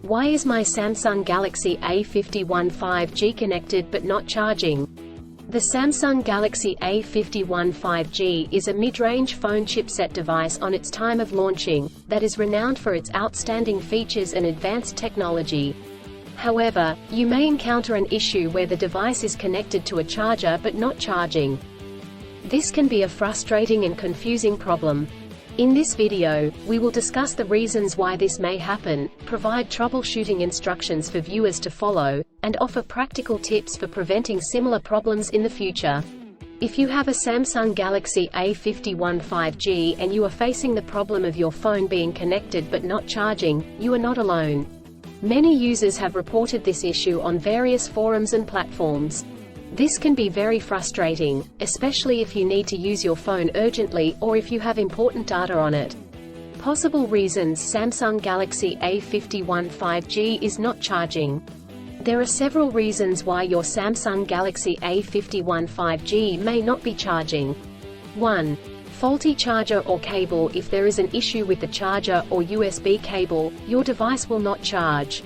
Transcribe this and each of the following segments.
Why is my Samsung Galaxy A51 5G connected but not charging? The Samsung Galaxy A51 5G is a mid-range phone chipset device on its time of launching, that is renowned for its outstanding features and advanced technology. However, you may encounter an issue where the device is connected to a charger but not charging. This can be a frustrating and confusing problem. In this video, we will discuss the reasons why this may happen, provide troubleshooting instructions for viewers to follow, and offer practical tips for preventing similar problems in the future. If you have a Samsung Galaxy A51 5G and you are facing the problem of your phone being connected but not charging, you are not alone. Many users have reported this issue on various forums and platforms. This can be very frustrating, especially if you need to use your phone urgently or if you have important data on it. Possible reasons Samsung Galaxy A51 5G is not charging. There are several reasons why your Samsung Galaxy A51 5G may not be charging. 1. Faulty charger or cable. If there is an issue with the charger or USB cable, your device will not charge.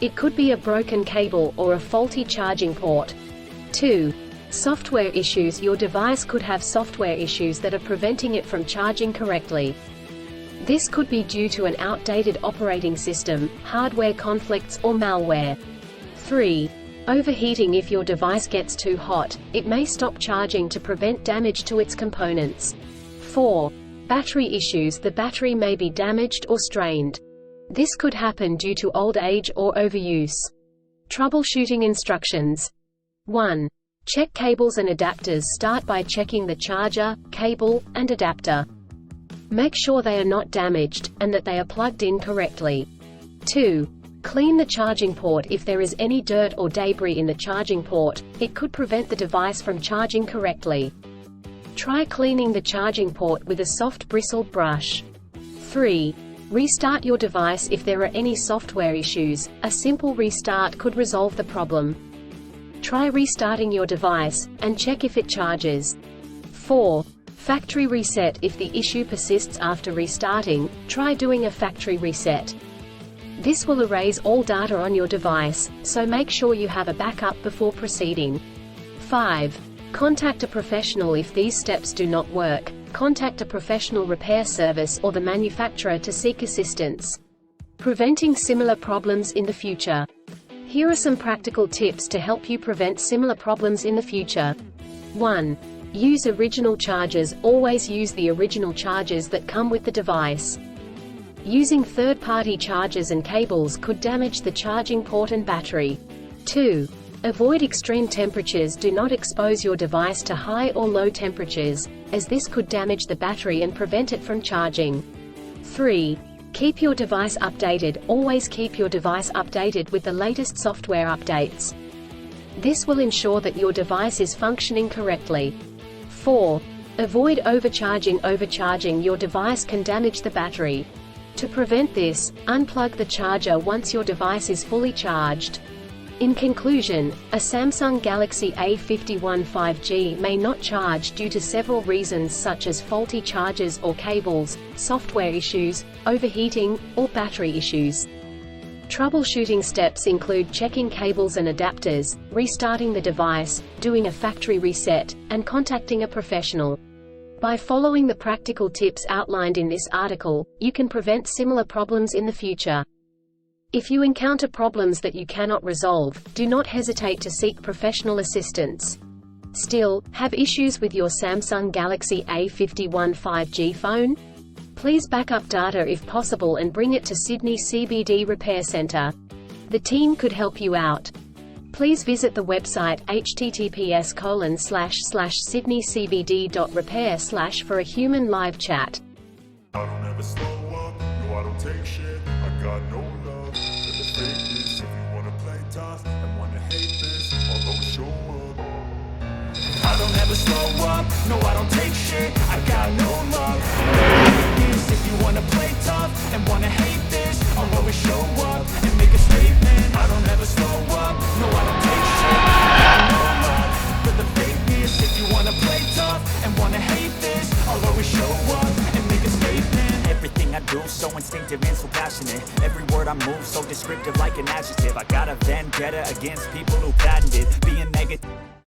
It could be a broken cable or a faulty charging port. 2. Software issues. Your device could have software issues that are preventing it from charging correctly. This could be due to an outdated operating system, hardware conflicts, or malware. 3. Overheating. If your device gets too hot, it may stop charging to prevent damage to its components. 4. Battery issues. The battery may be damaged or strained. This could happen due to old age or overuse. Troubleshooting instructions. 1. Check cables and adapters. Start by checking the charger, cable, and adapter. Make sure they are not damaged, and that they are plugged in correctly. 2. Clean the charging port. If there is any dirt or debris in the charging port, it could prevent the device from charging correctly. Try cleaning the charging port with a soft bristled brush. 3. Restart your device. If there are any software issues, a simple restart could resolve the problem. Try restarting your device, and check if it charges. 4. Factory reset. If the issue persists after restarting, try doing a factory reset. This will erase all data on your device, so make sure you have a backup before proceeding. 5. Contact a professional. If these steps do not work, contact a professional repair service or the manufacturer to seek assistance. Preventing similar problems in the future. Here are some practical tips to help you prevent similar problems in the future. 1. Use original chargers. Always use the original chargers that come with the device. Using third-party chargers and cables could damage the charging port and battery. 2. Avoid extreme temperatures. Do not expose your device to high or low temperatures, as this could damage the battery and prevent it from charging. 3. Keep your device updated. Always keep your device updated with the latest software updates. This will ensure that your device is functioning correctly. 4. Avoid overcharging. Overcharging your device can damage the battery. To prevent this, unplug the charger once your device is fully charged. In conclusion, a Samsung Galaxy A51 5G may not charge due to several reasons such as faulty chargers or cables, software issues, overheating, or battery issues. Troubleshooting steps include checking cables and adapters, restarting the device, doing a factory reset, and contacting a professional. By following the practical tips outlined in this article, you can prevent similar problems in the future. If you encounter problems that you cannot resolve, do not hesitate to seek professional assistance. Still, have issues with your Samsung Galaxy A51 5G phone? Please back up data if possible and bring it to Sydney CBD Repair Centre. The team could help you out. Please visit the website https://sydneycbd.repair/ for a human live chat. I don't ever slow up, no I don't take shit, I got no love for the fakeness. If you wanna play tough and wanna hate this, I'll always show up. I don't ever slow up, no I don't take shit, I got no love for the fakeness. If you wanna play tough and wanna hate this, I'll always show up and make a statement. I don't ever slow up, no I don't take shit, I got no love for the fakeness. If you wanna play tough and wanna hate this, I'll always show up and make a statement. Everything I do do, so instinctive and so passionate. Every word I move, so descriptive like an adjective. I got a vendetta against people who patented being negative.